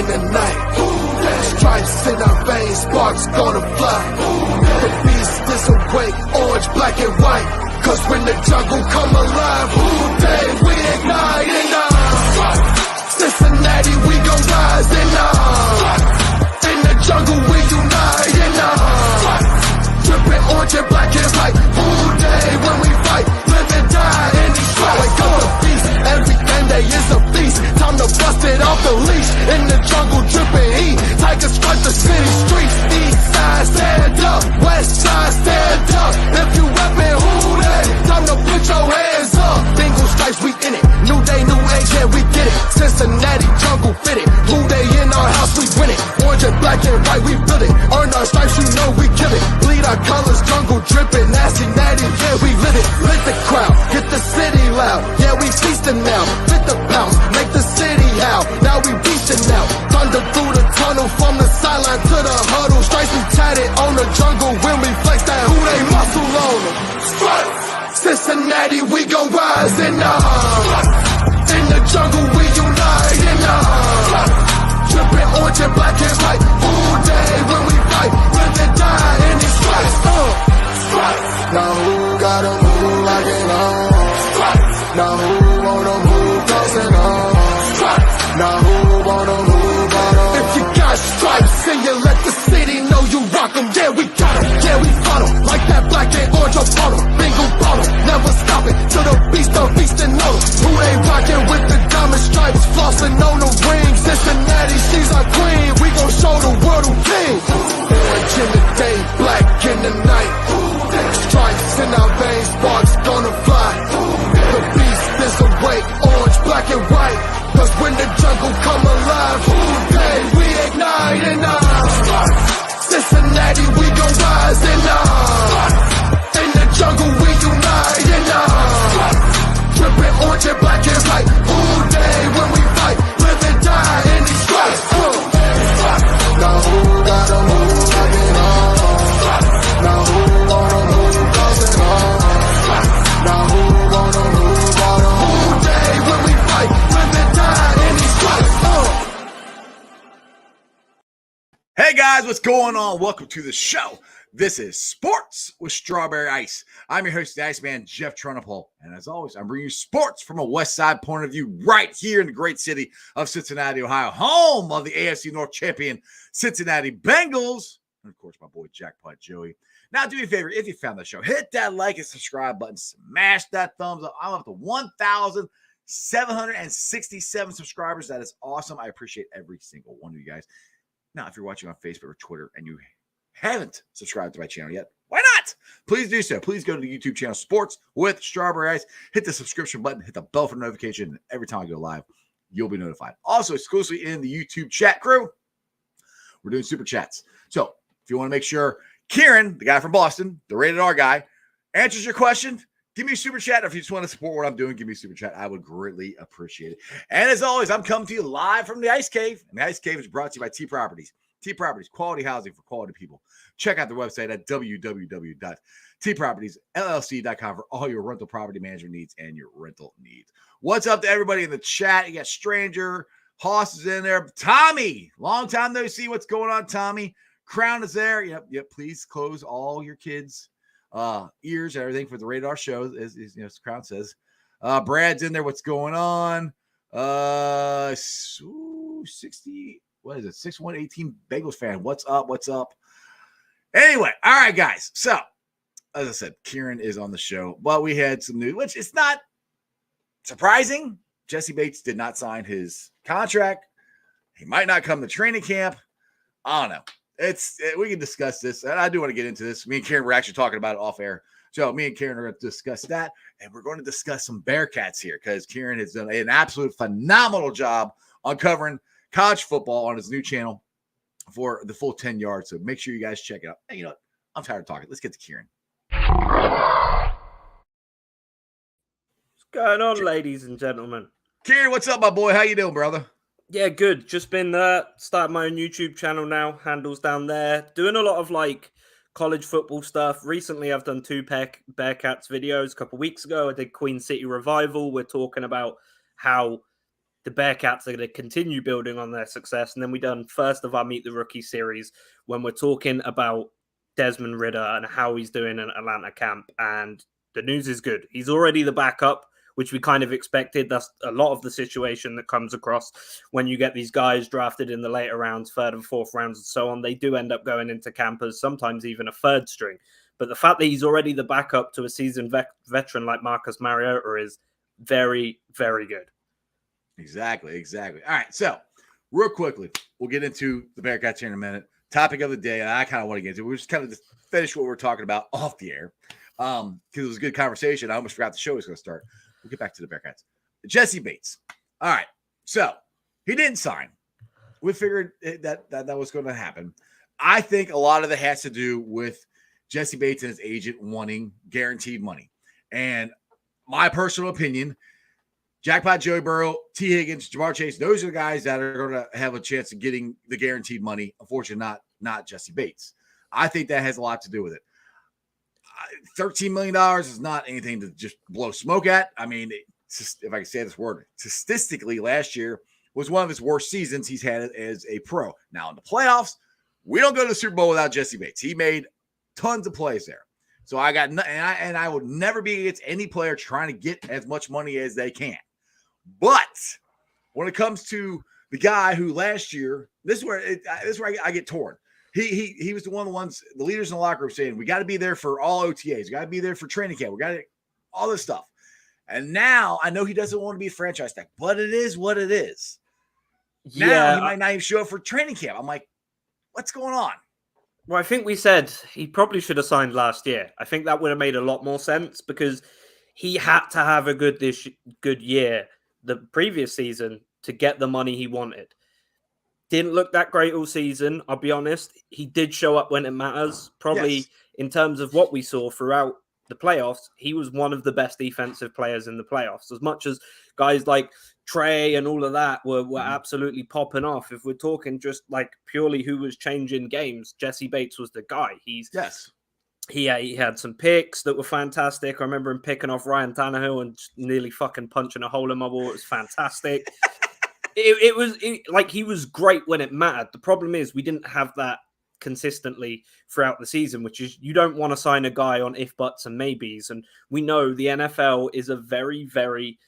in the night. Stripes in our veins, sparks gonna fly. The beast is awake, orange, black, and white. Cause when the jungle come alive, day we ignite in Cincinnati, we gon' rise in the jungle, we unite in dripping orange and black and white. Day when we fight, live and die in these stripes. Wake up the beast, every day is a feast. Time to bust it off the leash. In the jungle, dripping heat. Tigers strike the city streets. East side, stand up. West side, stand up. If you reppin', who that? Time to put your hands up. Bengal stripes, we in it. New day, new age, yeah, we get it. Cincinnati, jungle fitted. Blue day in our house, we win it. Orange and black and white, we build it. Earn our stripes, you know we kill it. Bleed our colors, jungle dripping. Nasty, natty, yeah, we live it. Lit the crowd, get the city loud. Yeah, we feasting now. Fit the pounce, make the city howl. Now we reaching out. Thunder through the tunnel, from the sideline to the huddle. Stripes we tatted on the jungle when we flex that who they muscle on them. Stripes, Cincinnati, we gon' rise in the jungle, we unite in dripping orange and black and white. All day when we fight, live and die in these stripes. Now who gotta move like it on? Now who wanna move close and on? Now who wanna move on? If you got stripes and you let the city know you rock 'em, yeah we got 'em, yeah we fought 'em. Like that black and orange up on 'em, Bengal bought 'em, never stop it till the beast and know 'em. Who they rockin' with the diamond stripes, flossin' on the ring. Cincinnati, she's our queen, we gon' show the world who king. Orange in the day, black in the night. Stripes in our veins, sparks gonna fly. The beast is awake, orange, black and white. Cause when the jungle come alive, day we ignite in Cincinnati, we gon' rise in the jungle, we unite in dripping orange and black and white. All day when we fight, live and die in these stripes. Now who gotta move like it on? Now who wanna move close and on? Now who wanna move on? All day when we fight, live and die in these stripes. Hey guys, what's going on? Welcome to the show. This is Sports with Strawberry Ice. I'm your host, the Iceman, Jeff Trunapole. And as always, I'm bringing you sports from a West Side point of view right here in the great city of Cincinnati, Ohio, home of the AFC North champion Cincinnati Bengals. And of course, my boy Jackpot Joey. Now, do me a favor, if you found the show, hit that like and subscribe button. Smash that thumbs up. I'm up to 1,767 subscribers. That is awesome. I appreciate every single one of you guys. Now, if you're watching on Facebook or Twitter and you haven't subscribed to my channel yet, why not? Please do so. Please go to the YouTube channel Sports with Strawberry Ice. Hit the subscription button. Hit the bell for notification. And every time I go live, you'll be notified. Also, exclusively in the YouTube chat crew, we're doing super chats. So if you want to make sure Kieran, the guy from Boston, the rated R guy, answers your question, give me a super chat. If you just want to support what I'm doing, give me a super chat. I would greatly appreciate it. And as always, I'm coming to you live from the Ice Cave. And the Ice Cave is brought to you by T Properties. T Properties, quality housing for quality people. Check out their website at www.tpropertiesllc.com for all your rental property management needs and your rental needs. What's up to everybody in the chat? You got Stranger, Hoss is in there. Tommy, long time no see. What's going on, Tommy? Crown is there. Yep. Please close all your kids' ears and everything for the Radar show, as Crown says. Brad's in there. What's going on? 60. What is it? 6118 Bengals fan. What's up? Anyway, all right, guys. So, as I said, Kieran is on the show. But we had some news, which is not surprising. Jesse Bates did not sign his contract. He might not come to training camp. I don't know. We can discuss this, and I do want to get into this. Me and Kieran were actually talking about it off air. So me and Kieran are going to discuss that, and we're going to discuss some Bearcats here because Kieran has done an absolute phenomenal job on covering college football on his new channel for the full 10 yards. So make sure you guys check it out. And you know what? I'm tired of talking. Let's get to Kieran. What's going on, ladies and gentlemen? Kieran, what's up, my boy? How you doing, brother? Yeah, good. Just been starting my own YouTube channel now. Handles down there. Doing a lot of college football stuff. Recently, I've done 2 Bearcats videos. A couple weeks ago, I did Queen City Revival. We're talking about how the Bearcats are going to continue building on their success. And then we done first of our Meet the Rookie series when we're talking about Desmond Ridder and how he's doing in Atlanta camp. And the news is good. He's already the backup, which we kind of expected. That's a lot of the situation that comes across when you get these guys drafted in the later rounds, third and fourth rounds and so on. They do end up going into campers, sometimes even a third string. But the fact that he's already the backup to a seasoned veteran like Marcus Mariota is very, very good. Exactly. All right, so real quickly, we'll get into the Bearcats here in a minute. Topic of the day, and I kind of want to get into. We're just kind of just finish what we're talking about off the air because it was a good conversation. I almost forgot the show was going to start. We'll get back to the Bearcats. Jesse Bates. All right, so he didn't sign. We figured that was going to happen. I think a lot of it has to do with Jesse Bates and his agent wanting guaranteed money. And my personal opinion, Jackpot Joey Burrow, T. Higgins, Jamar Chase, those are the guys that are going to have a chance of getting the guaranteed money. Unfortunately, not Jesse Bates. I think that has a lot to do with it. $13 million is not anything to just blow smoke at. I mean, if I can say this word, statistically, last year was one of his worst seasons he's had as a pro. Now, in the playoffs, we don't go to the Super Bowl without Jesse Bates. He made tons of plays there. So I got and I would never be against any player trying to get as much money as they can. But when it comes to the guy who last year, this is where I get torn. He was the leaders in the locker room saying, we got to be there for all OTAs. We got to be there for training camp. We got to all this stuff. And now I know he doesn't want to be a franchise tag, but it is what it is. Yeah, now he might not even show up for training camp. I'm like, what's going on? Well, I think we said he probably should have signed last year. I think that would have made a lot more sense because he had to have a good year the previous season to get the money he wanted. Didn't look that great all season, I'll be honest. He did show up when it matters. Probably in terms of what we saw throughout the playoffs, he was one of the best defensive players in the playoffs. As much as guys like Trey and all of that were absolutely popping off. If we're talking just like purely who was changing games, Jesse Bates was the guy. He had some picks that were fantastic. I remember him picking off Ryan Tannehill and nearly fucking punching a hole in my wall. It was fantastic. It was like he was great when it mattered. The problem is we didn't have that consistently throughout the season, which is you don't want to sign a guy on if, buts, and maybes. And we know the NFL is a very, very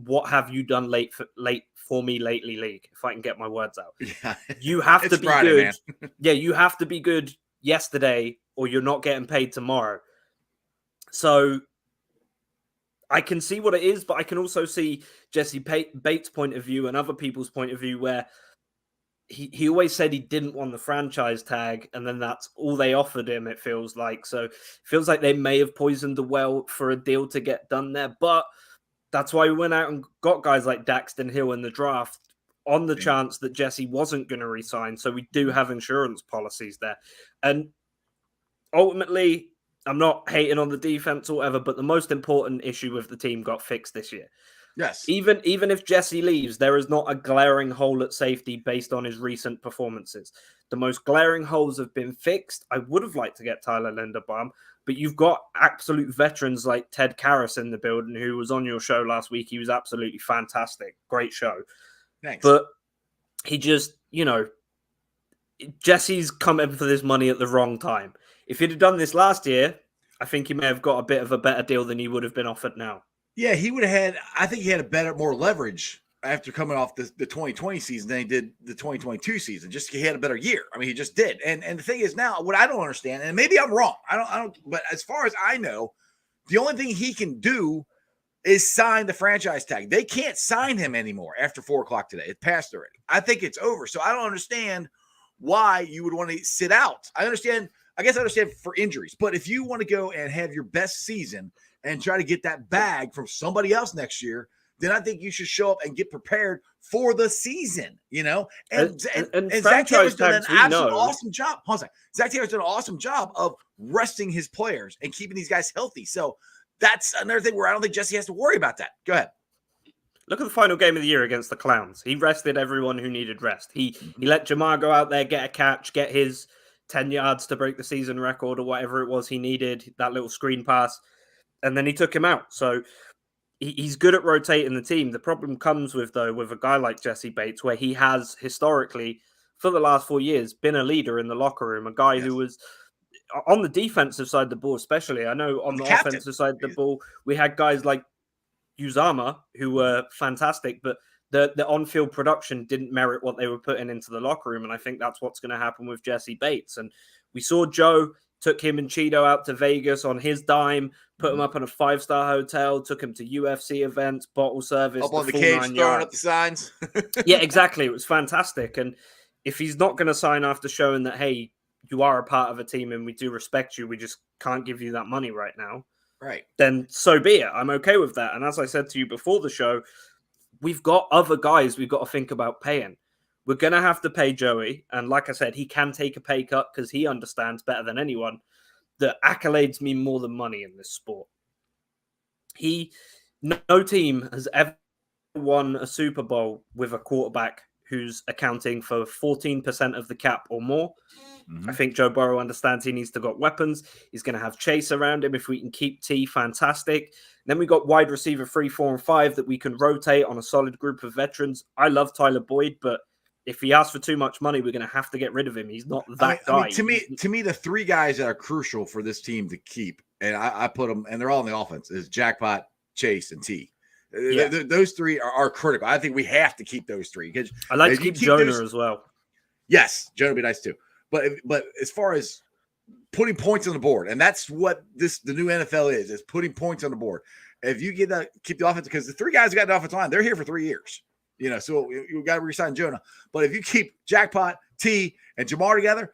what have you done late for me lately league, if I can get my words out. Yeah. You have to be Friday, good. Yeah, you have to be good yesterday or you're not getting paid tomorrow. So I can see what it is, but I can also see Jesse Bates' point of view and other people's point of view where he always said he didn't want the franchise tag, and then that's all they offered him, it feels like. So it feels like they may have poisoned the well for a deal to get done there. But that's why we went out and got guys like Daxton Hill in the draft on the chance that Jesse wasn't going to resign. So we do have insurance policies there. And ultimately, I'm not hating on the defense or whatever, but the most important issue with the team got fixed this year. Yes. Even if Jesse leaves, there is not a glaring hole at safety based on his recent performances. The most glaring holes have been fixed. I would have liked to get Tyler Linderbaum, but you've got absolute veterans like Ted Karras in the building, who was on your show last week. He was absolutely fantastic. Great show. Thanks. But he just, Jesse's come in for this money at the wrong time. If he'd have done this last year, I think he may have got a bit of a better deal than he would have been offered now. Yeah, he would have had, I think he had more leverage after coming off the 2020 season than he did the 2022 season. Just he had a better year. I mean, he just did. And the thing is now, what I don't understand, and maybe I'm wrong. I don't, but as far as I know, the only thing he can do is sign the franchise tag. They can't sign him anymore after 4:00 today. It passed already. I think it's over. So I don't understand why you would want to sit out. I understand for injuries, but if you want to go and have your best season and try to get that bag from somebody else next year, then I think you should show up and get prepared for the season, And Zach Taylor's done an absolute awesome job. Hold on a second. Zach Taylor's done an awesome job of resting his players and keeping these guys healthy. So that's another thing where I don't think Jesse has to worry about that. Go ahead. Look at the final game of the year against the Clowns. He rested everyone who needed rest. He let Jamar go out there, get a catch, get his 10 yards to break the season record or whatever it was he needed, that little screen pass, and then he took him out. So he's good at rotating the team. The problem comes with a guy like Jesse Bates, where he has historically, for the last 4 years, been a leader in the locker room, a guy who was on the defensive side of the ball, especially. I know on the offensive side of the ball, we had guys like Uzama who were fantastic, but the on-field production didn't merit what they were putting into the locker room. And I think that's what's going to happen with Jesse Bates. And we saw Joe took him and Cheeto out to Vegas on his dime, put him up in a 5-star hotel, took him to UFC events, bottle service. Up on the cage, throwing up the signs. Yeah, exactly. It was fantastic. And if he's not going to sign after showing that, hey, you are a part of a team and we do respect you, we just can't give you that money right now. Right. Then so be it. I'm okay with that. And as I said to you before the show, we've got other guys we've got to think about paying. We're going to have to pay Joey. And like I said, he can take a pay cut because he understands better than anyone that accolades mean more than money in this sport. No team has ever won a Super Bowl with a quarterback who's accounting for 14% of the cap or more. I think Joe Burrow understands he needs to got weapons. He's going to have Chase around him. If we can keep T, fantastic. Then we got wide receiver 3, 4, and 5 that we can rotate on a solid group of veterans. I love Tyler Boyd, but if he asks for too much money, we're going to have to get rid of him. He's not that guy. To me, the 3 guys that are crucial for this team to keep, and I put them, and they're all in the offense, is Jackpot, Chase, and T. Yeah. Those 3 are critical. I think we have to keep those 3. I like to keep Jonah as well. Yes, Jonah would be nice too. But as far as putting points on the board, and that's what the new NFL is putting points on the board. If you keep the offense, because the 3 guys who got the offensive line, they're here for 3 years. So you got to resign Jonah. But if you keep Jackpot, T, and Jamar together,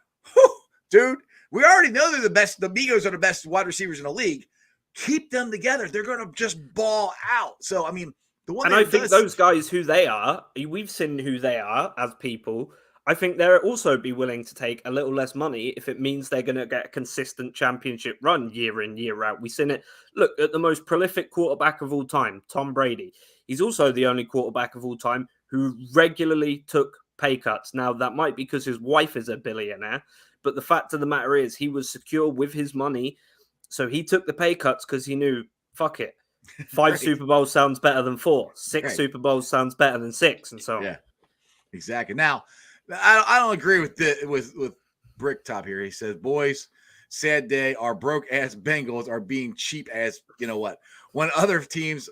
dude, we already know they're the best. The Migos are the best wide receivers in the league. Keep them together. They're going to just ball out. So, I mean, the one. And I think those guys, who they are, we've seen who they are as people. I think they'll also be willing to take a little less money if it means they're going to get a consistent championship run year in, year out. We've seen it. Look at the most prolific quarterback of all time, Tom Brady. He's also the only quarterback of all time who regularly took pay cuts. Now, that might be because his wife is a billionaire, but the fact of the matter is he was secure with his money. So he took the pay cuts because he knew, fuck it. 5 right. Super Bowls sounds better than 4. 6 right. Super Bowls sounds better than 6, and so on. Yeah, exactly. Now, I don't agree with Bricktop here. He says, boys, sad day. Our broke-ass Bengals are being cheap as, you know what, when other teams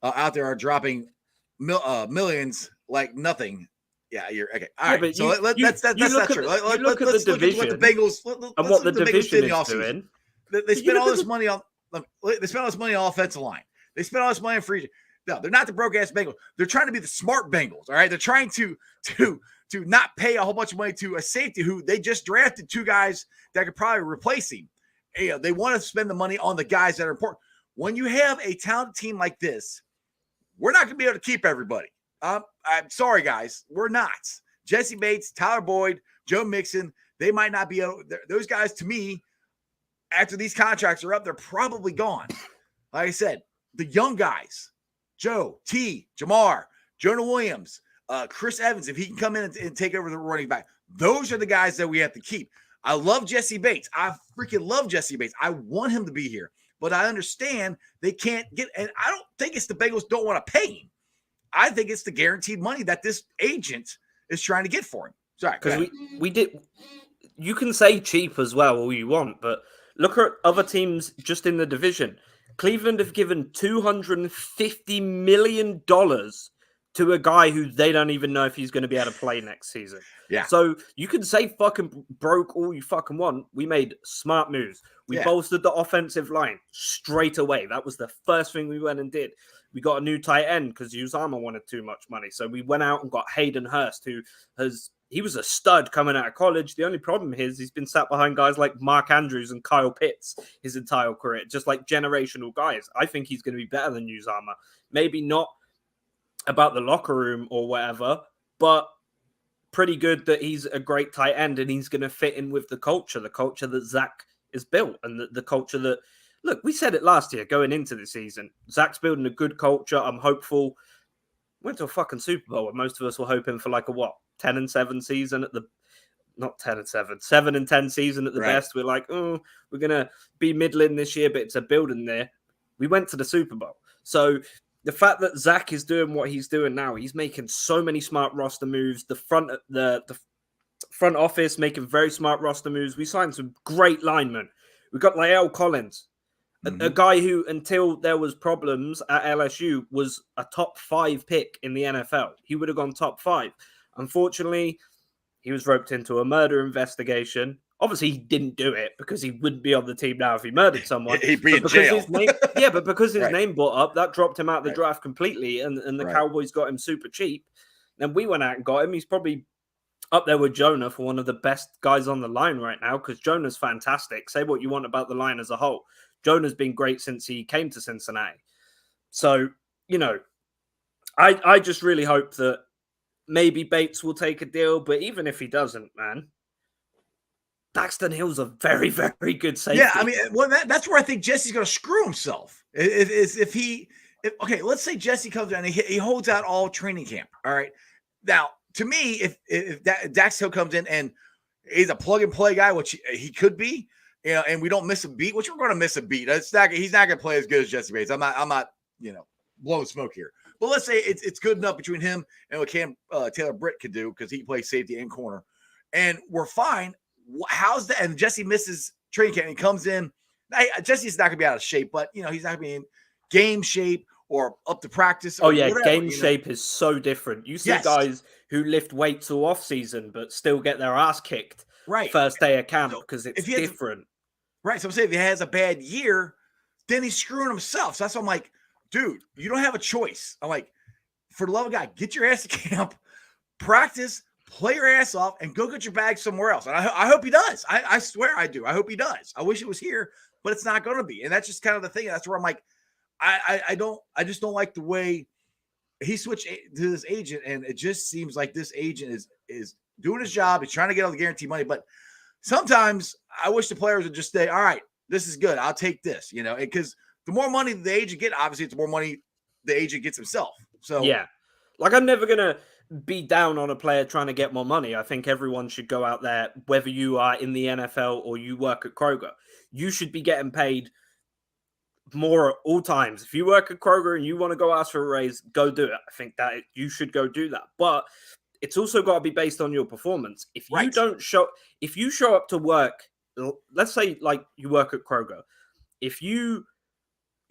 out there are dropping millions like nothing. Yeah, you're okay. All right. So that's not true. Let's look at the Bengals and what the division is doing. They spent all this money on offensive line. They spent all this money on free agent. No, they're not the broke-ass Bengals. They're trying to be the smart Bengals, all right? They're trying to not pay a whole bunch of money to a safety who they just drafted 2 guys that could probably replace him. They want to spend the money on the guys that are important. When you have a talented team like this, we're not going to be able to keep everybody. I'm sorry, guys. We're not. Jesse Bates, Tyler Boyd, Joe Mixon, they might not be able – those guys, to me, after these contracts are up, they're probably gone. Like I said, the young guys – Joe, T, Jamar, Jonah Williams, Chris Evans, if he can come in and take over the running back. Those are the guys that we have to keep. I love Jesse Bates. I freaking love Jesse Bates. I want him to be here. But I understand they can't get – and I don't think it's the Bengals don't want to pay him. I think it's the guaranteed money that this agent is trying to get for him. Sorry. Because we did – you can say cheap as well all you want, but look at other teams just in the division. Cleveland have given $250 million to a guy who they don't even know if he's going to be able to play next season. Yeah. So you can say fucking broke all you fucking want. We made smart moves. We bolstered the offensive line straight away. That was the first thing we went and did. We got a new tight end because Uzama wanted too much money. So we went out and got Hayden Hurst, he was a stud coming out of college. The only problem is he's been sat behind guys like Mark Andrews and Kyle Pitts his entire career, just like generational guys. I think he's going to be better than Uzama. Maybe not about the locker room or whatever, but pretty good that he's a great tight end and he's going to fit in with the culture that Zach is built, and the culture that, look, we said it last year going into the season. Zach's building a good culture. I'm hopeful. Went to a fucking Super Bowl and most of us were hoping for like a 10-7 season at the not 10-7, 7-10 season at the best. We're like, oh, we're gonna be middling this year, but it's a building there. We went to the Super Bowl. So the fact that Zach is doing what he's doing now, he's making so many smart roster moves. The front office making very smart roster moves. We signed some great linemen. We got Lael Collins, a guy who, until there was problems at LSU, was a top 5 pick in the NFL. He would have gone top 5. Unfortunately, he was roped into a murder investigation. Obviously, he didn't do it because he wouldn't be on the team now if he murdered someone. He'd be in jail. But because his Right. name brought up, that dropped him out of the draft completely, and the Cowboys got him super cheap. Then we went out and got him. He's probably up there with Jonah for one of the best guys on the line right now, because Jonah's fantastic. Say what you want about the line as a whole. Jonah's been great since he came to Cincinnati. So, I just really hope that maybe Bates will take a deal, but even if he doesn't, man, Daxton Hill's a very, very good safety. Yeah, I mean, well, that's where I think Jesse's going to screw himself. Okay, let's say Jesse comes down and he holds out all training camp. All right. Now, to me, if Dax Hill comes in and he's a plug and play guy, which he could be, and we don't miss a beat, which we're going to miss a beat. He's not going to play as good as Jesse Bates. I'm not, blowing smoke here. But let's say it's good enough between him and what Taylor Britt could do, because he plays safety and corner, and we're fine. How's that? And Jesse misses training camp and he comes in. Jesse's not going to be out of shape, but he's not going to be in game shape or up to practice. Oh yeah, game shape is so different. You see guys who lift weights all off season, but still get their ass kicked first day of camp because it's different. Right. So I'm saying if he has a bad year, then he's screwing himself. So that's why I'm like, dude, you don't have a choice. I'm like, for the love of God, get your ass to camp, practice, play your ass off, and go get your bag somewhere else. And I hope he does. I swear I do. I hope he does. I wish it was here, but it's not going to be. And that's just kind of the thing. That's where I'm like, I just don't like the way he switched to this agent. And it just seems like this agent is doing his job. He's trying to get all the guaranteed money. But sometimes I wish the players would just say, all right, this is good. I'll take this, because the more money the agent get, obviously it's more money the agent gets himself. So yeah, like I'm never going to be down on a player trying to get more money. I think everyone should go out there, whether you are in the NFL or you work at Kroger, you should be getting paid more at all times. If you work at Kroger and you want to go ask for a raise, go do it. I think that you should go do that. But it's also got to be based on your performance. If you show up to work, let's say like you work at Kroger, if you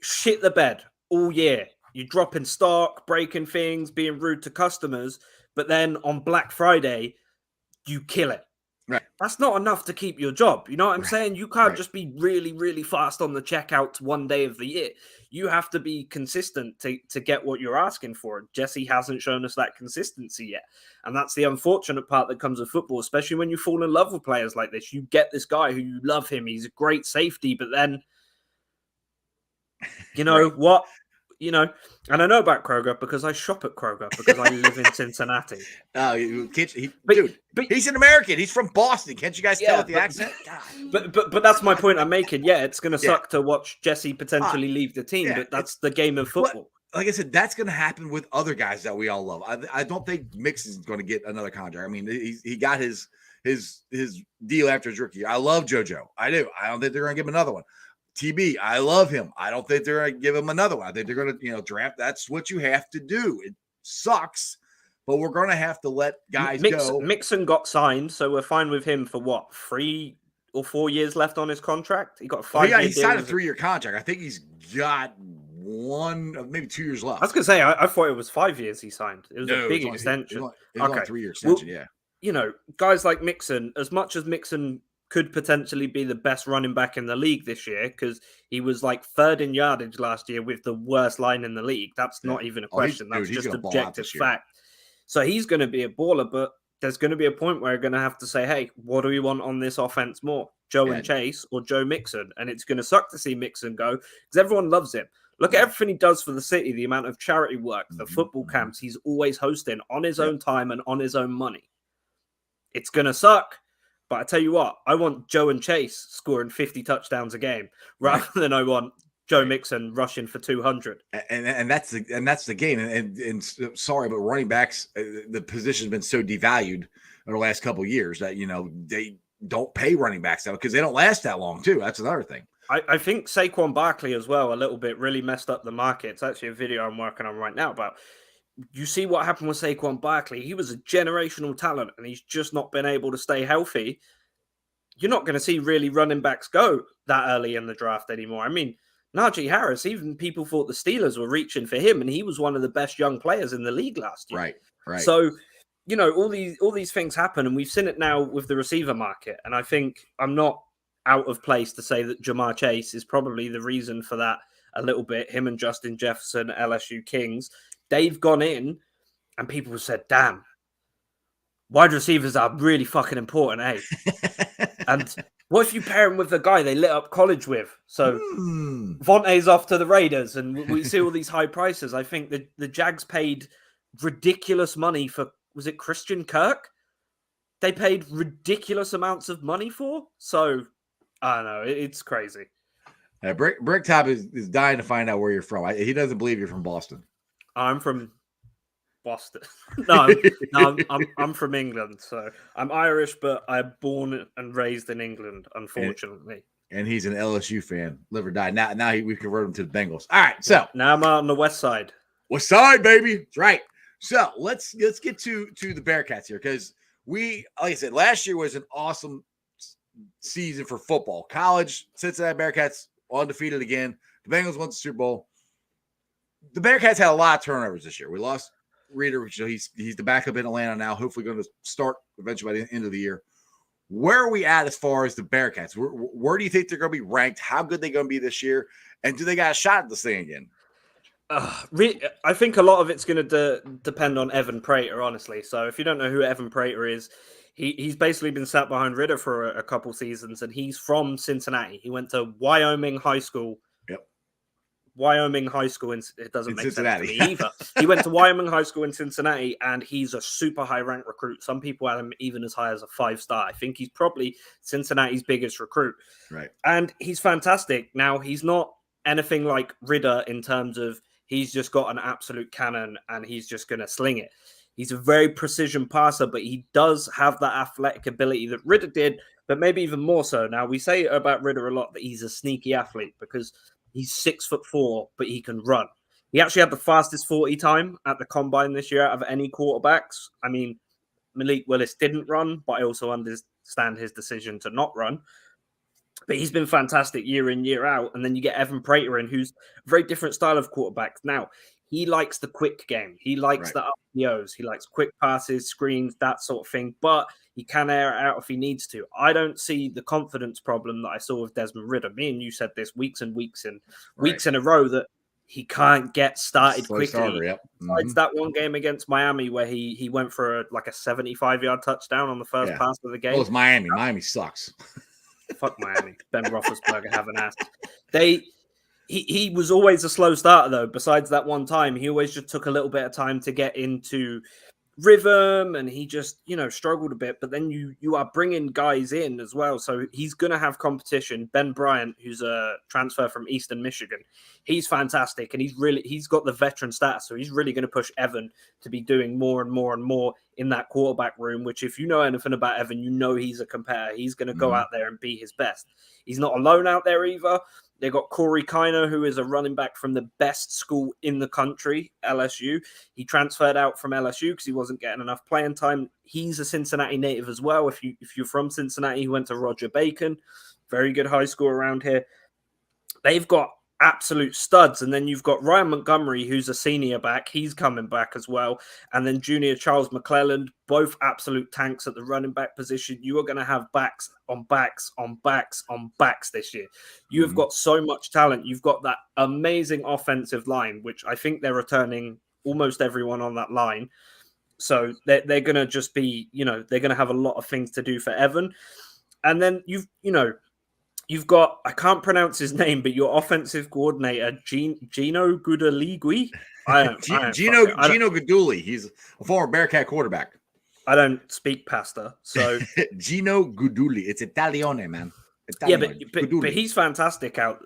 shit the bed all year, you're dropping stock, breaking things, being rude to customers, but then on Black Friday, you kill it. Right. That's not enough to keep your job. You know what I'm saying? You can't just be really, really fast on the checkouts one day of the year. You have to be consistent to get what you're asking for. Jesse hasn't shown us that consistency yet. And that's the unfortunate part that comes with football, especially when you fall in love with players like this. You get this guy who you love him. He's a great safety, but then, what? And I know about Kroger because I shop at Kroger because I live in Cincinnati. He's an American. He's from Boston. Can't you guys tell with the accent? But that's my point I'm making. Yeah, it's going to suck to watch Jesse potentially leave the team, but that's the game of football. Like I said, that's going to happen with other guys that we all love. I don't think Mixon's going to get another contract. I mean, he got his deal after his rookie year. I love JoJo. I do. I don't think they're going to give him another one. TB, I love him. I don't think they're going to give him another one. I think they're going to, draft. That's what you have to do. It sucks, but we're going to have to let guys go. Mixon got signed, so we're fine with him for what, 3 or 4 years left on his contract? He got a 5-year deal. He signed a 3-year contract. I think he's got 1, maybe 2 years left. I was going to say, I thought it was 5 years he signed. It was a big extension. It was a 3-year extension, Guys like Mixon, as much as Mixon could potentially be the best running back in the league this year because he was like 3rd in yardage last year with the worst line in the league. That's not even a question. That's just objective fact. So he's going to be a baller, but there's going to be a point where we're going to have to say, hey, what do we want on this offense more? Joe and Chase or Joe Mixon? And it's going to suck to see Mixon go because everyone loves him. Look at everything he does for the city, the amount of charity work, the football camps he's always hosting on his own time and on his own money. It's going to suck. But I tell you what, I want Joe and Chase scoring 50 touchdowns a game rather than I want Joe Mixon rushing for 200. And that's the game. And sorry, but running backs, the position's been so devalued in the last couple of years that they don't pay running backs out because they don't last that long too. That's another thing. I think Saquon Barkley as well, a little bit, really messed up the market. It's actually a video I'm working on right now about. You see what happened with Saquon Barkley. He was a generational talent, and he's just not been able to stay healthy. You're not going to see really running backs go that early in the draft anymore. I mean, Najee Harris, even people thought the Steelers were reaching for him, and he was one of the best young players in the league last year. Right. So, all these things happen, and we've seen it now with the receiver market. And I think I'm not out of place to say that Jamar Chase is probably the reason for that a little bit. Him and Justin Jefferson, LSU Kings, they've gone in, and people have said, "Damn, wide receivers are really fucking important, eh?" And what if you pair him with the guy they lit up college with? So Vontae's off to the Raiders, and we see all these high prices. I think the Jags paid ridiculous money for, was it Christian Kirk? They paid ridiculous amounts of money for. So I don't know. It's crazy. Bricktop is dying to find out where you're from. He doesn't believe you're from Boston. I'm from Boston. No, I'm from England. So I'm Irish, but I'm born and raised in England, unfortunately. And he's an LSU fan, live or die. Now we convert him to the Bengals. All right, so now I'm out on the west side. West side, baby. That's right. So let's get to the Bearcats here, because like I said, last year was an awesome season for football. College, Cincinnati Bearcats undefeated again. The Bengals won the Super Bowl. The Bearcats had a lot of turnovers this year. We lost Reader, which he's the backup in Atlanta now. Hopefully going to start eventually by the end of the year. Where are we at as far as the Bearcats? Where do you think they're going to be ranked? How good they going to be this year? And do they got a shot at this thing again? I think a lot of it's going to depend on Evan Prater, honestly. So if you don't know who Evan Prater is, he's basically been sat behind Ridder for a couple seasons, and he's from Cincinnati. He went to Wyoming High School. Yep. Wyoming High School, it doesn't make Cincinnati. sense to me either. He went to Wyoming High School in Cincinnati, and he's a super high-ranked recruit. Some people had him even as high as a 5-star. I think he's probably Cincinnati's biggest recruit. Right. And he's fantastic. Now, he's not anything like Ridder in terms of he's just got an absolute cannon and he's just going to sling it. He's a very precision passer, but he does have that athletic ability that Ridder did, but maybe even more so. Now, we say about Ridder a lot that he's a sneaky athlete because he's 6'4", but he can run. He actually had the fastest 40 time at the combine this year out of any quarterbacks. I mean, Malik Willis didn't run, but I also understand his decision to not run. But he's been fantastic year in, year out. And then you get Evan Prater in, who's a very different style of quarterback. Now, he likes the quick game. He likes the RPOs. He likes quick passes, screens, that sort of thing. But he can air it out if he needs to. I don't see the confidence problem that I saw with Desmond Ridder. Me and you said this weeks and weeks in a row that he can't get started quickly. Besides that one game against Miami where he went for a 75-yard touchdown on the first pass of the game. Well, it's Miami. Miami sucks. Fuck Miami. Ben Roethlisberger have an ass. He was always a slow starter, though. Besides that one time, he always just took a little bit of time to get into rhythm, and he just, struggled a bit. But then you are bringing guys in as well, so he's going to have competition. Ben Bryant, who's a transfer from Eastern Michigan, he's fantastic, and he's got the veteran status, so he's really going to push Evan to be doing more and more and more in that quarterback room, which if you know anything about Evan, he's a competitor. He's going to go out there and be his best. He's not alone out there either. They got Corey Kainer, who is a running back from the best school in the country, LSU. He transferred out from LSU because he wasn't getting enough playing time. He's a Cincinnati native as well. If you're from Cincinnati, he went to Roger Bacon, very good high school around here. They've got absolute studs. And then you've got Ryan Montgomery, who's a senior back. He's coming back as well. And then junior Charles McClelland, both absolute tanks at the running back position. You are going to have backs on backs on backs on backs this year. You have got so much talent. You've got that amazing offensive line, which I think they're returning almost everyone on that line. So they're going to just be, they're going to have a lot of things to do for Evan. And then you've got, I can't pronounce his name, but your offensive coordinator, Gino Gudaligui. Gino Guidugli. He's a former Bearcat quarterback. I don't speak pasta, so Gino Guidugli. It's Italiano, man. Italiano. Yeah, but he's fantastic out.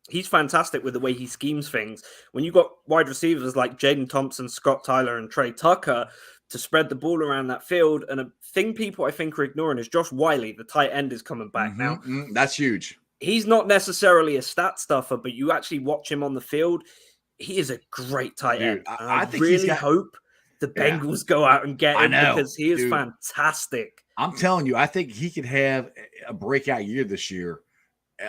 He's fantastic with the way he schemes things. When you got wide receivers like Jaden Thompson, Scott Tyler, and Trey Tucker to spread the ball around that field, and a thing people I think are ignoring is Josh Wiley, the tight end, is coming back now. That's huge. he's not necessarily a stat stuffer, but you actually watch him on the field. He is a great tight end. I think really hope the Bengals go out and get him because he is fantastic. I'm telling you, I think he could have a breakout year this year,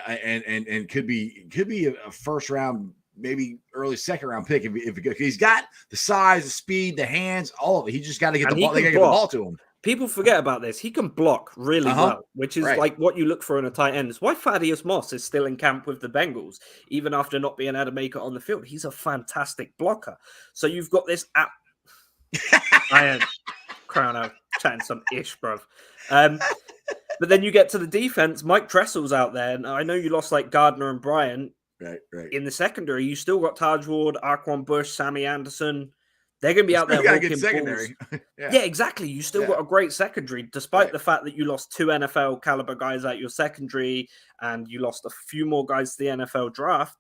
and could be a first round, maybe early second round pick if he's got the size, the speed, the hands, all of it. He just got to get the ball. They got to get the ball to him. People forget about this. He can block really well, which is like what you look for in a tight end. It's why Thaddeus Moss is still in camp with the Bengals, even after not being able to make it on the field. He's a fantastic blocker. So you've got this app. I am crying out, chatting some ish, bruv. But then you get to the defense. Mike Tressel's out there. And I know you lost like Gardner and Bryant. Right. In the secondary, you still got Taj Ward, Arquan Bush, Sammy Anderson. They're going to be out there walking secondary. Yeah, exactly. You still got a great secondary, despite the fact that you lost 2 NFL caliber guys out your secondary and you lost a few more guys to the NFL draft.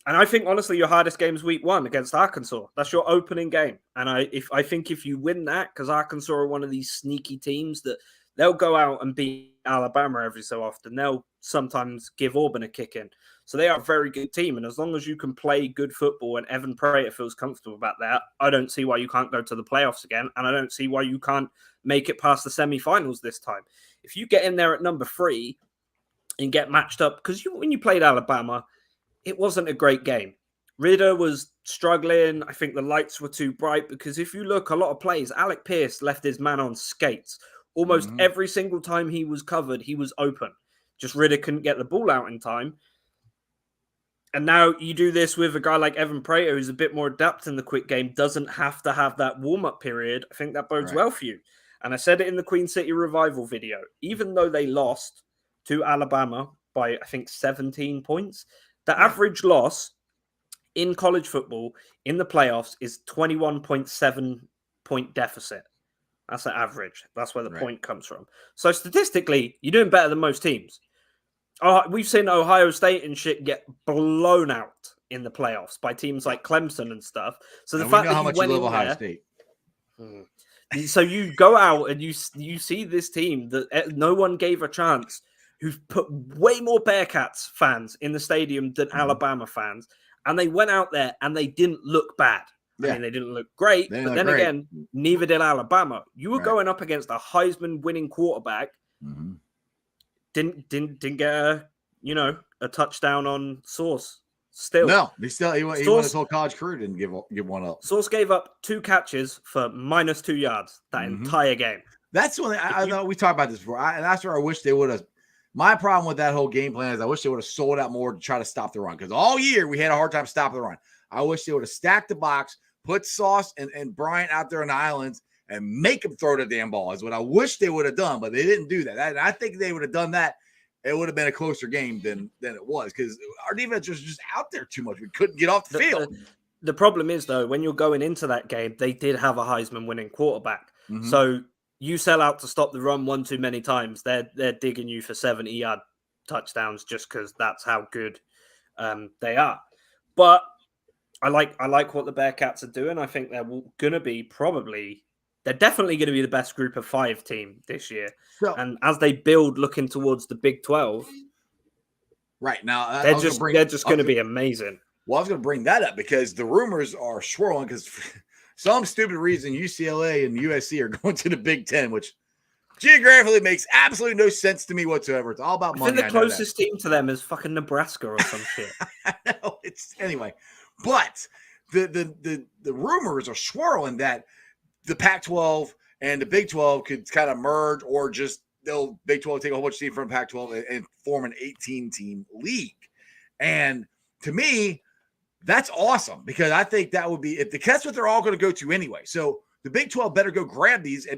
And I think, honestly, your hardest game is week 1 against Arkansas. That's your opening game. And I think if you win that, because Arkansas are one of these sneaky teams that they'll go out and beat Alabama every so often. They'll sometimes give Auburn a kick in. So they are a very good team. And as long as you can play good football and Evan Prater feels comfortable about that, I don't see why you can't go to the playoffs again. And I don't see why you can't make it past the semifinals this time. If you get in there at number 3 and get matched up, because when you played Alabama, it wasn't a great game. Ridder was struggling. I think the lights were too bright because if you look, a lot of plays, Alec Pierce left his man on skates. Almost every single time he was covered, he was open. Just Ridder couldn't get the ball out in time. And now you do this with a guy like Evan Prater, who's a bit more adept in the quick game, doesn't have to have that warm-up period. I think that bodes well for you. And I said it in the Queen City Revival video. Even though they lost to Alabama by, I think, 17 points, the average loss in college football in the playoffs is 21.7 point deficit. That's the average. That's where the point comes from. So statistically, you're doing better than most teams. We've seen Ohio State and shit get blown out in the playoffs by teams like Clemson and stuff. So the fact that you went in Ohio State. So you go out and you see this team that no one gave a chance, who've put way more Bearcats fans in the stadium than Alabama fans, and they went out there and they didn't look bad. I mean, they didn't look great, but then again, neither did Alabama. You were going up against a Heisman winning quarterback. Didn't get a touchdown on Sauce. Still, no, he won his whole college career. Didn't give one up. Sauce gave up 2 catches for -2 yards that entire game. That's one thing I know we talked about this before, and that's where I wish they would have. My problem with that whole game plan is I wish they would have sold out more to try to stop the run, because all year we had a hard time stopping the run. I wish they would have stacked the box, put Sauce and Bryant out there on the islands, and make them throw the damn ball is what I wish they would have done, but they didn't do that. I think they would have done that. It would have been a closer game than it was, because our defense was just out there too much. We couldn't get off the field. The problem is, though, when you're going into that game, they did have a Heisman winning quarterback. So you sell out to stop the run one too many times. They're digging you for 70-yard touchdowns just because that's how good they are. But I like what the Bearcats are doing. I think they're going to be they're definitely going to be the best group of 5 team this year. So, and as they build looking towards the Big 12, right now they're just going to be amazing. Well, I was going to bring that up because the rumors are swirling because for some stupid reason UCLA and USC are going to the Big 10, which geographically makes absolutely no sense to me whatsoever. It's all about money. I think the closest team to them is fucking Nebraska or some shit. I know, anyway. But the rumors are swirling that the Pac-12 and the Big 12 could kind of merge, or just Big 12 take a whole bunch of teams from Pac-12 and form an 18-team league. And to me, that's awesome, because I think that would be, that's what they're all going to go to anyway. So the Big 12 better go grab these, I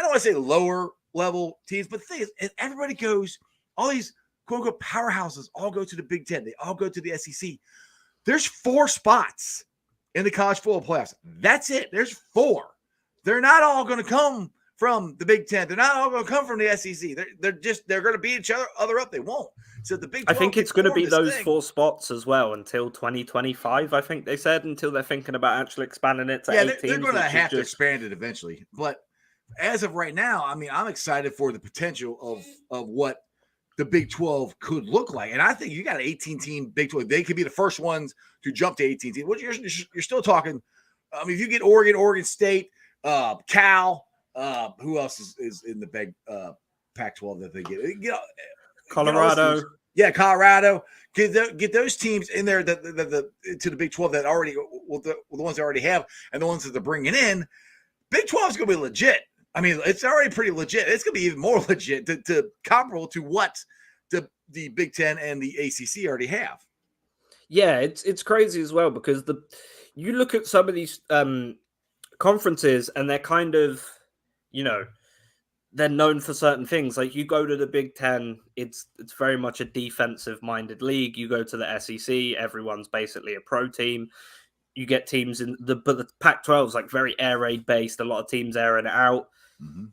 don't want to say lower level teams, but the thing is, everybody goes, all these quote unquote powerhouses all go to the Big 10. They all go to the SEC. There's 4 spots in the college football playoffs. That's it. There's 4. They're not all going to come from the Big 10. They're not all going to come from the SEC. They're going to beat each other up. They won't. So the Big 12, I think it's going to be those 4 spots as well until 2025. I think they said, until they're thinking about actually expanding it to 8 teams. They're going to have to expand it eventually. But as of right now, I mean, I'm excited for the potential of what the Big 12 could look like. And I think you got an 18-team Big 12. They could be the first ones to jump to 18 teams. You're still talking. If you get Oregon State, Cal, who else is in the big Pac-12 that they get? Colorado. Colorado. Get those teams in there to the Big 12 that already the ones they already have and the ones that they're bringing in. Big 12 is going to be legit. I mean, it's already pretty legit. It's going to be even more legit to comparable to what the Big 10 and the ACC already have. Yeah, it's crazy as well because you look at some of these conferences and they're kind of, they're known for certain things. Like you go to the Big 10, it's very much a defensive-minded league. You go to the SEC, everyone's basically a pro team. You get teams but the Pac-12 is like very air raid based. A lot of teams airing it out. Mm-hmm.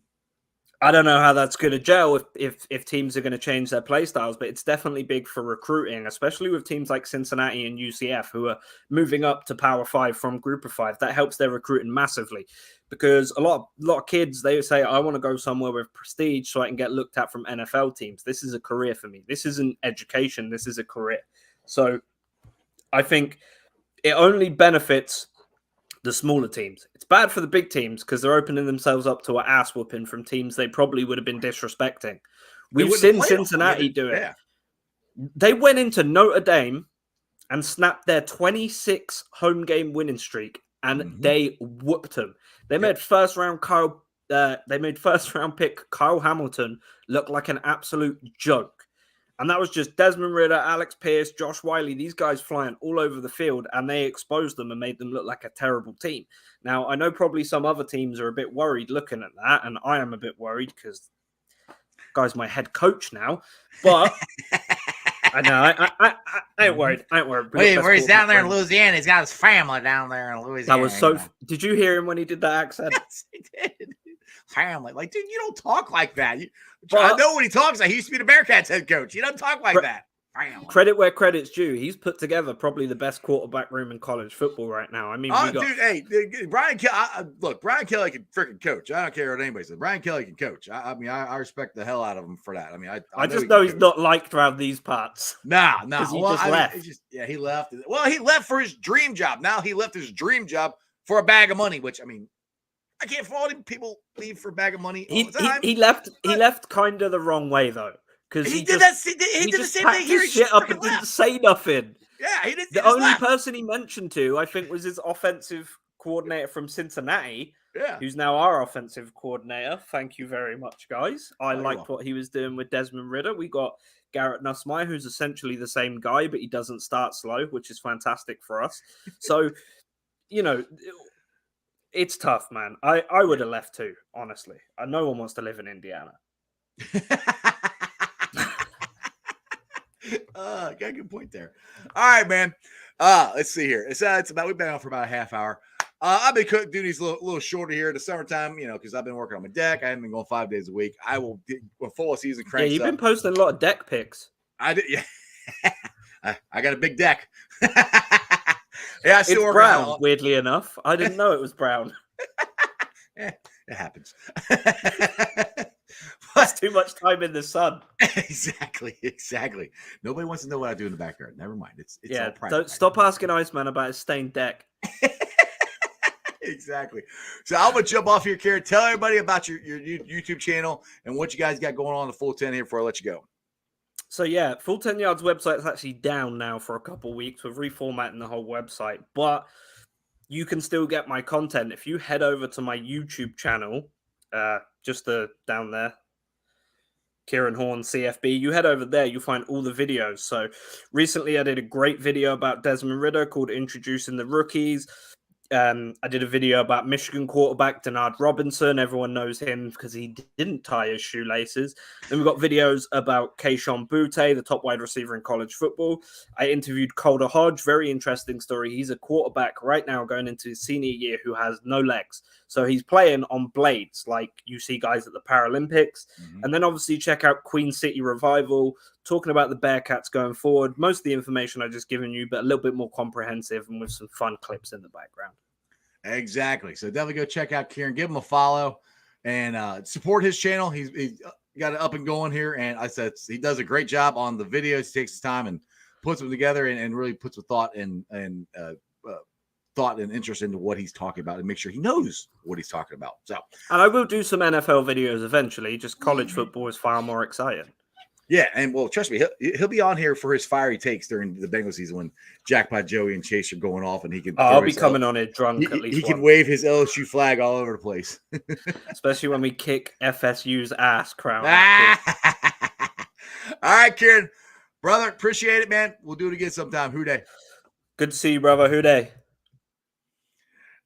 I don't know how that's going to gel if teams are going to change their play styles, but it's definitely big for recruiting, especially with teams like Cincinnati and UCF who are moving up to Power 5 from Group of 5. That helps their recruiting massively because a lot of kids, they say, I want to go somewhere with prestige so I can get looked at from NFL teams. This is a career for me. This isn't education. This is a career. So I think it only benefits the smaller teams. It's bad for the big teams because they're opening themselves up to an ass whooping from teams they probably would have been disrespecting. We've seen Cincinnati do it. Yeah. They went into Notre Dame and snapped their 26 home game winning streak, and they whooped them. They made first round pick Kyle Hamilton look like an absolute joke. And that was just Desmond Ridder, Alex Pierce, Josh Wiley, these guys flying all over the field, and they exposed them and made them look like a terrible team. Now, I know probably some other teams are a bit worried looking at that, and I am a bit worried because guy's my head coach now. But I know, I ain't worried. I ain't worried. Wait, where he's down there in Louisiana. He's got his family down there in Louisiana. That was so... Did you hear him when he did that accent? Yes, he did. Family. Like, dude, you don't talk like that. I know when he talks like he used to be the Bearcats head coach. He doesn't talk like that. Family. Credit where credit's due. He's put together probably the best quarterback room in college football right now. I mean, Brian Kelly. Look, Brian Kelly can freaking coach. I don't care what anybody says. Brian Kelly can coach. I respect the hell out of him for that. I mean, I just know he's not liked around these parts. No. He just left. He left. Well, he left for his dream job. Now he left his dream job for a bag of money, which I mean. I can't fault him. People leave for a bag of money all the time. He left kind of the wrong way though, because he did the same thing here. He shit up and didn't say nothing. Yeah, he didn't. The only person he mentioned to, I think, was his offensive coordinator from Cincinnati. Yeah, who's now our offensive coordinator. Thank you very much, guys. I liked what he was doing with Desmond Ridder. We got Garrett Nussmeier, who's essentially the same guy, but he doesn't start slow, which is fantastic for us. So, it's tough, man. I would have left too, honestly. No one wants to live in Indiana. Got a good point there. All right, man. Let's see here. We've been on for about a half hour. I've been doing these a little shorter here in the summertime, because I've been working on my deck. I haven't been going 5 days a week. I will get when fall season cranks. Yeah, you've been posting a lot of deck pics. I did. Yeah, I got a big deck. Yeah, it's brown. Weirdly enough, I didn't know it was brown. It happens. It's too much time in the sun. Exactly. Nobody wants to know what I do in the backyard. Never mind. It's all private. Don't stop asking Iceman about his stained deck. Exactly. So I'm gonna jump off here, Kieran. Tell everybody about your YouTube channel and what you guys got going on the Full 10 here before I let you go. So yeah, Full 10 Yards website is actually down now for a couple of weeks. We're reformatting the whole website, but you can still get my content if you head over to my YouTube channel, down there, Kieran Horn CFB. You head over there, you'll find all the videos. So recently I did a great video about Desmond Ridder called Introducing the Rookies. I did a video about Michigan quarterback Denard Robinson. Everyone knows him because he didn't tie his shoelaces. Then we've got videos about Keyshawn Butte, the top wide receiver in college football. I interviewed Calder Hodge. Very interesting story. He's a quarterback right now going into his senior year who has no legs. So he's playing on blades like you see guys at the Paralympics. Mm-hmm. And then obviously check out Queen City Revival, talking about the Bearcats going forward. Most of the information I've just given you, but a little bit more comprehensive and with some fun clips in the background. Exactly. So definitely go check out Kieran, give him a follow, and support his channel. He's got it up and going here. And I said he does a great job on the videos. He takes his time and puts them together and really puts a thought and interest into what he's talking about and make sure he knows what he's talking about. So, and I will do some NFL videos eventually. Just college football is far more exciting. Yeah, and well, trust me, he'll be on here for his fiery takes during the Bengals season when Jackpot Joey and Chase are going off, and he can. I'll be coming on it drunk at least. He can wave his LSU flag all over the place, especially when we kick FSU's ass. Crown. All right, Kieran, brother, appreciate it, man. We'll do it again sometime. Who day? Good to see you, brother. Who day?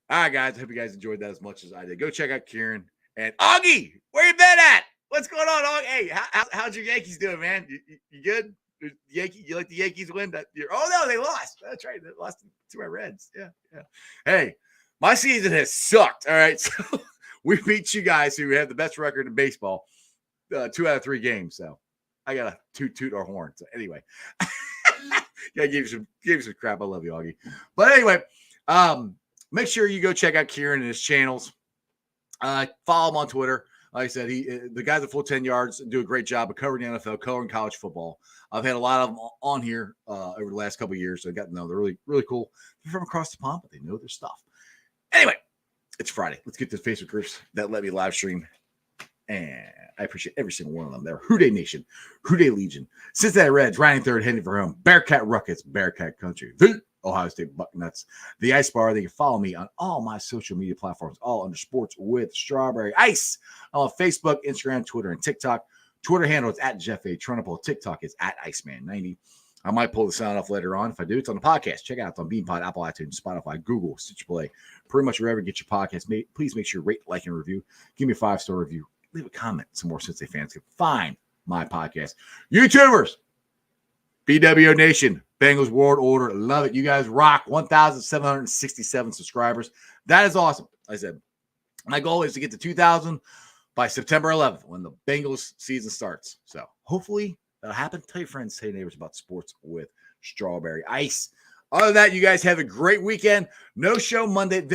All right, guys. I hope you guys enjoyed that as much as I did. Go check out Kieran and Augie. Where you been at? What's going on, Augie? Hey, how's your Yankees doing, man? You good? You like the Yankees win? Oh, no, they lost. That's right. They lost to my Reds. Yeah. Hey, my season has sucked, all right? So we beat you guys who have the best record in baseball 2 out of 3 games. So I got to toot our horn. So anyway, yeah, I gave you some crap. I love you, Augie. But anyway, make sure you go check out Kieran and his channels. Follow him on Twitter. Like I said, the guys at Full 10 Yards do a great job of covering the NFL, covering college football. I've had a lot of them on here over the last couple of years. So I got to know they're really, really cool. They're from across the pond, but they know their stuff. Anyway, it's Friday. Let's get to the Facebook groups that let me live stream. And I appreciate every single one of them. They're Who Dey Nation, Who Dey Legion, Cincinnati Reds, riding third, heading for home, Bearcat Ruckus, Bearcat Country, the Ohio State Bucknuts, the Ice Bar. They can follow me on all my social media platforms, all under Sports with Strawberry Ice. I'm on Facebook, Instagram, Twitter, and TikTok. Twitter handle is at Jeff A. Trunapole. TikTok is at Iceman90. I might pull the sound off later on. If I do, it's on the podcast. Check it out. It's on BeanPod, Apple iTunes, Spotify, Google, Stitcher Play, pretty much wherever you get your podcast. Please make sure you rate, like, and review. Give me a 5-star review. Leave a comment. Some more Cincinnati fans can find my podcast. YouTubers, BWO Nation, Bengals World Order. Love it. You guys rock. 1,767 subscribers. That is awesome. Like I said, my goal is to get to 2,000 by September 11th when the Bengals season starts. So hopefully that'll happen. Tell your friends, tell your neighbors about Sports with Strawberry Ice. Other than that, you guys have a great weekend. No show Monday.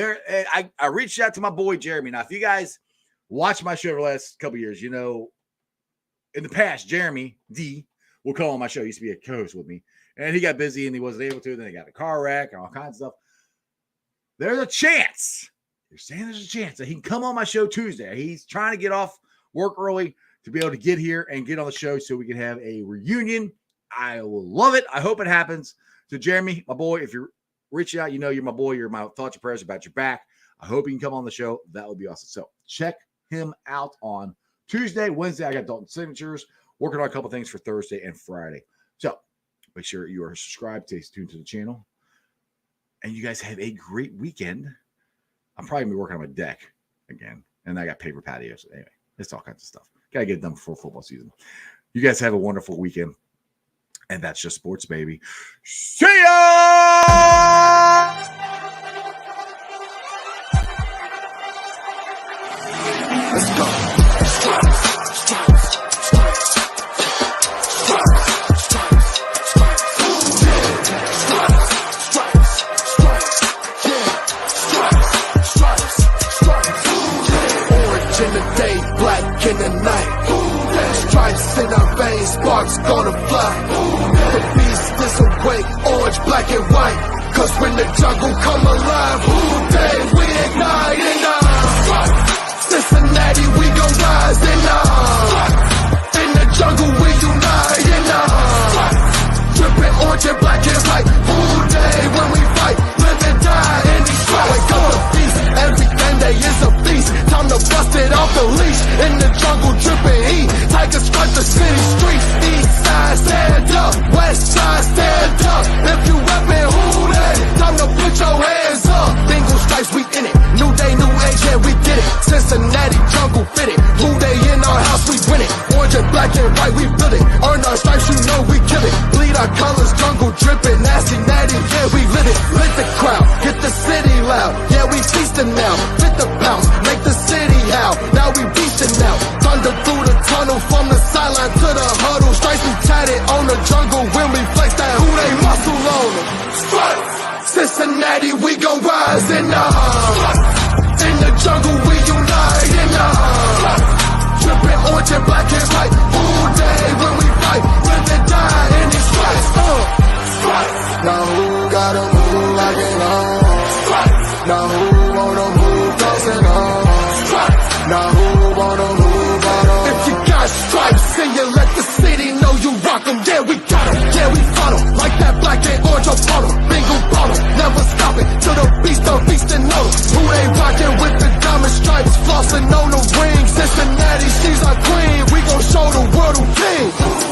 I reached out to my boy Jeremy. Now, if you guys watch my show for the last couple of years, you know, in the past, Jeremy D will come on my show. He used to be a co-host with me. And he got busy and he wasn't able to. Then he got a car wreck and all kinds of stuff. There's a chance. You're saying there's a chance that he can come on my show Tuesday. He's trying to get off work early to be able to get here and get on the show so we can have a reunion. I will love it. I hope it happens. So, Jeremy, my boy, if you're reaching out, you know you're my boy. You're my thoughts and prayers about your back. I hope you can come on the show. That would be awesome. So, check him out on Tuesday. Wednesday, I got Dalton Signatures. Working on a couple things for Thursday and Friday. So, make sure you are subscribed. Stay tuned to the channel. And you guys have a great weekend. I'm probably going to be working on my deck again. And I got paper patios. Anyway, it's all kinds of stuff. Got to get it done before football season. You guys have a wonderful weekend. And that's just sports, baby. See ya! Let's go. In the night, stripes in our veins, sparks gonna fly. The beast is awake, orange, black, and white. Cause when the jungle come alive, who day we ignite in Cincinnati, we gon' rise in the jungle, we unite in dripping orange and black and white. Who day when we fight, live and die in these stripes. Wake up the feast, every day is a feast. Time to bust it off the leash. In the jungle, dripping heat. Tigers strike the city streets. East side, stand up. West side, stand up. If you reppin', who that? Time to put your hands up. Bengals stripes, we in it. New day, new age, yeah, we get it. Cincinnati, jungle fitted. Blue day in our house, we win it. Orange and black and white, we build it. Earn our stripes, you know we kill it. Bleed our colors, jungle dripping. Nasty, natty, yeah, we lit it. Lit the crowd, get the city loud. Yeah, we feasting now. Fit the pounce, make the city howl. Now we reaching out. Thunder through the tunnel, from the sideline to the huddle. Stripes we tatted on the jungle when we flex that who they muscle on them. Stripes, Cincinnati, we gon' rise in the jungle, we unite in dripping orange and black is like all day when we fight, live and die in these stripes. Now who gotta move like it on? Now who wanna move close on? Now who wanna move on? If you got stripes and you let the city know you rock 'em, yeah we got 'em, yeah we fought 'em. Like that black and orange Apollo, bingo bottle, never stop it till the beast and know who they rockin' with the diamond stripes, flossing on the ring. Cincinnati, she's our queen, we gon' show the world who king.